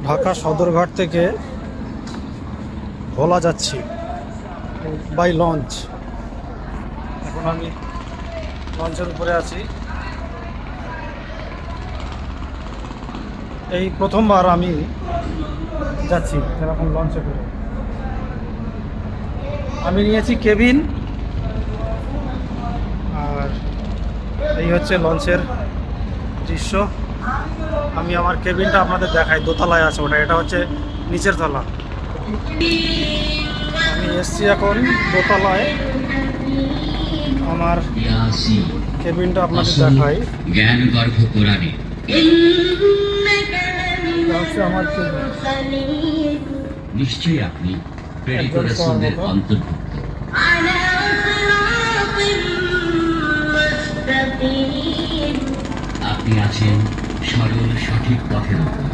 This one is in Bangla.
ঢাকা সদরঘাট থেকে ভোলা যাচ্ছি বাই লঞ্চ। এখন আমি লঞ্চের উপরে আছি। এই প্রথমবার আমি যাচ্ছি এরকম লঞ্চে করে। আমি নিয়েছি কেবিন, আর এই হচ্ছে লঞ্চের দৃশ্য। আমি আমার কেবিনটা আপনাদের দেখাই, দোতলায় আছে ওটা, এটা হচ্ছে নিচের তলা। আমি এসছি এখন দোতলায়, আমার কেবিনটা আপনাদের দেখাই। জ্ঞান গর্ভ কোরআনে আমার নিশ্চয়ই আপনি প্রেরিত রাসূলদের অন্তর্ভুক্ত। আপনি আছেন সরল সঠিক পথের উপর।